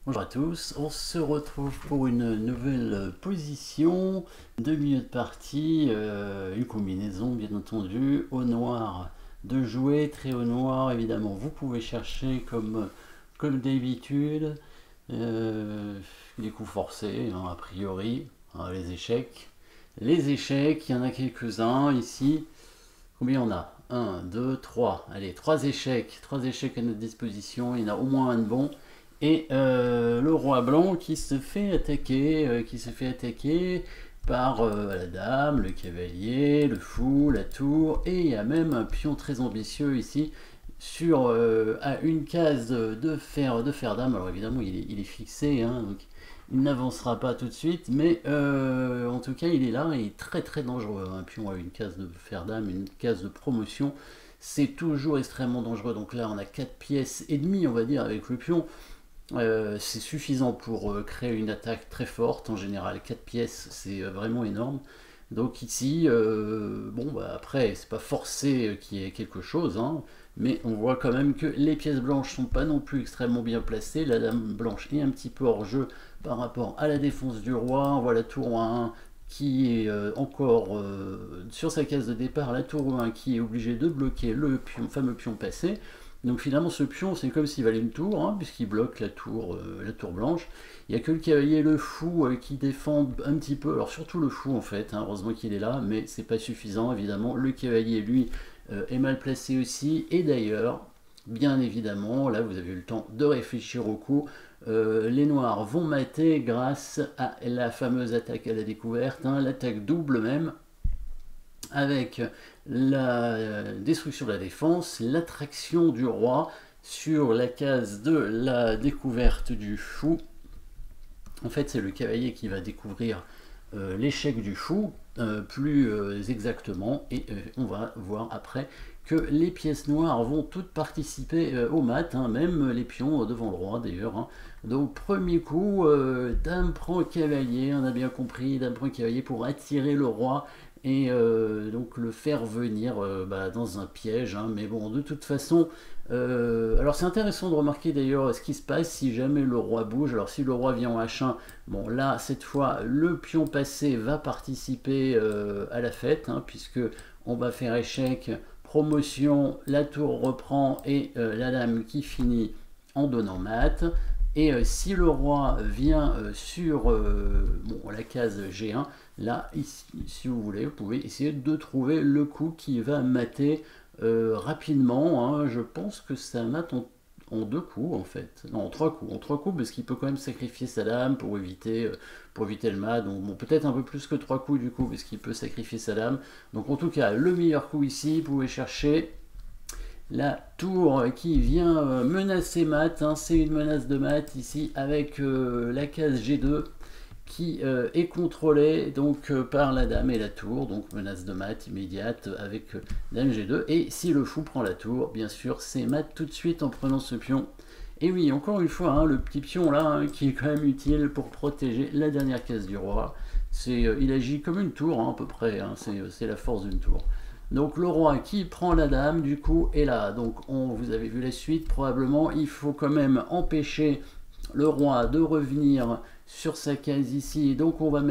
Bonjour à tous, on se retrouve pour une nouvelle position de milieu de partie, une combinaison bien entendu, au noir de jouer, très au noir évidemment, vous pouvez chercher comme d'habitude, les coups forcés hein, a priori, hein, les échecs. Les échecs, il y en a quelques-uns ici, combien on a? 1, 2, 3, allez, 3 échecs à notre disposition, il y en a au moins un de bon. Et le roi blanc qui se fait attaquer par la dame, le cavalier, le fou, la tour, et il y a même un pion très ambitieux ici sur à une case de fer dame. Alors évidemment il est fixé, hein, donc il n'avancera pas tout de suite, mais en tout cas il est là, et il est très très dangereux. Un pion à une case de fer dame, une case de promotion, c'est toujours extrêmement dangereux. Donc là on a 4 pièces et demie on va dire avec le pion. C'est suffisant pour créer une attaque très forte. En général 4 pièces c'est vraiment énorme. Donc ici, bon bah après c'est pas forcé qu'il y ait quelque chose, hein, mais on voit quand même que les pièces blanches sont pas non plus extrêmement bien placées. La dame blanche est un petit peu hors jeu par rapport à la défense du roi. On voit la tour 1 qui est encore sur sa case de départ, la tour 1 qui est obligée de bloquer le fameux pion passé. Donc finalement ce pion c'est comme s'il valait une tour, hein, puisqu'il bloque la tour blanche. Il n'y a que le cavalier et le fou qui défendent un petit peu, alors surtout le fou en fait, hein, heureusement qu'il est là, mais c'est pas suffisant évidemment. Le cavalier lui est mal placé aussi, et d'ailleurs, bien évidemment, là vous avez eu le temps de réfléchir au coup, les noirs vont mater grâce à la fameuse attaque à la découverte, hein, l'attaque double même, avec la destruction de la défense, l'attraction du roi sur la case de la découverte du fou. En fait, c'est le cavalier qui va découvrir l'échec du fou, plus exactement, et on va voir après que les pièces noires vont toutes participer au mat, hein, même les pions devant le roi d'ailleurs. Hein. Donc premier coup, dame prend cavalier, on a bien compris, dame prend cavalier pour attirer le roi et donc le faire venir dans un piège, hein. Mais bon, de toute façon, alors c'est intéressant de remarquer d'ailleurs ce qui se passe si jamais le roi bouge. Alors si le roi vient en H1, bon là cette fois le pion passé va participer à la fête, hein, puisque on va faire échec, promotion, la tour reprend, et la dame qui finit en donnant mat. Et si le roi vient sur la case G1, là, ici, si vous voulez, vous pouvez essayer de trouver le coup qui va mater rapidement. Hein. Je pense que ça mate en 2 coups, en fait. Non, en 3 coups. En 3 coups, parce qu'il peut quand même sacrifier sa dame pour éviter le mat. Donc, bon, peut-être un peu plus que 3 coups, du coup, parce qu'il peut sacrifier sa dame. Donc, en tout cas, le meilleur coup ici, vous pouvez chercher la tour qui vient menacer mat, hein, c'est une menace de mat ici avec la case G2 qui est contrôlée donc par la dame et la tour, donc menace de mat immédiate avec dame G2, et si le fou prend la tour, bien sûr c'est mat tout de suite en prenant ce pion. Et oui, encore une fois, hein, le petit pion là, hein, qui est quand même utile pour protéger la dernière case du roi. Il agit comme une tour, hein, à peu près, hein, c'est la force d'une tour. Donc le roi qui prend la dame, du coup, est là. Donc vous avez vu la suite, probablement. Il faut quand même empêcher le roi de revenir sur sa case ici. Donc on va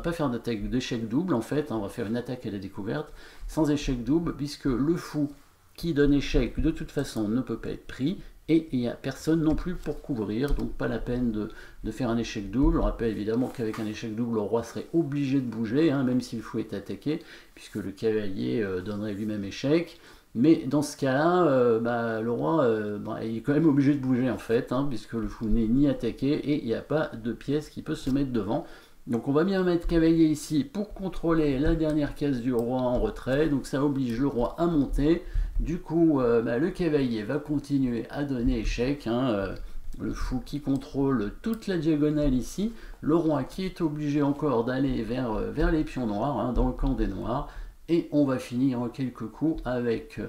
pas faire d'attaque d'échec double, en fait. Hein, on va faire une attaque à la découverte sans échec double, puisque le fou qui donne échec, de toute façon, ne peut pas être pris. Et il n'y a personne non plus pour couvrir, donc pas la peine de faire un échec double. On rappelle évidemment qu'avec un échec double, le roi serait obligé de bouger, hein, même si le fou est attaqué, puisque le cavalier donnerait lui-même échec. Mais dans ce cas-là, le roi il est quand même obligé de bouger en fait, hein, puisque le fou n'est ni attaqué et il n'y a pas de pièce qui peut se mettre devant. Donc on va bien mettre cavalier ici pour contrôler la dernière case du roi en retrait, donc ça oblige le roi à monter. Du coup, le cavalier va continuer à donner échec, hein, le fou qui contrôle toute la diagonale ici, le roi qui est obligé encore d'aller vers les pions noirs, hein, dans le camp des noirs, et on va finir en quelques coups avec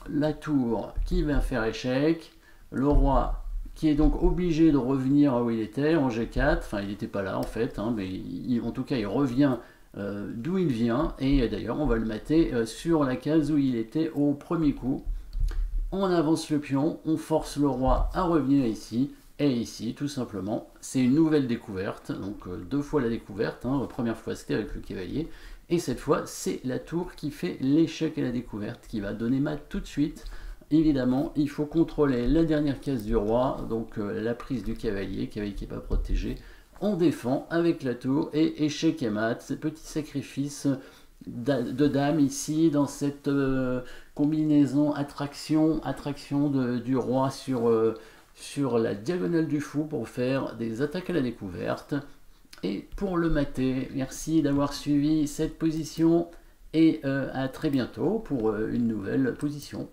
la tour qui va faire échec, le roi qui est donc obligé de revenir où il était, en G4, enfin il n'était pas là en fait, hein, mais en tout cas il revient d'où il vient, et d'ailleurs on va le mater sur la case où il était au premier coup. On avance le pion, on force le roi à revenir ici, Et ici, tout simplement, c'est une nouvelle découverte, donc 2 fois la découverte, hein. La première fois c'était avec le cavalier, et cette fois c'est la tour qui fait l'échec et la découverte, qui va donner mat tout de suite. Évidemment, il faut contrôler la dernière case du roi, donc la prise du cavalier qui n'est pas protégé. On défend avec la tour, et échec et mat, ce petit sacrifice de dame ici, dans cette combinaison attraction du roi sur la diagonale du fou pour faire des attaques à la découverte. Et pour le mater, merci d'avoir suivi cette position et à très bientôt pour une nouvelle position.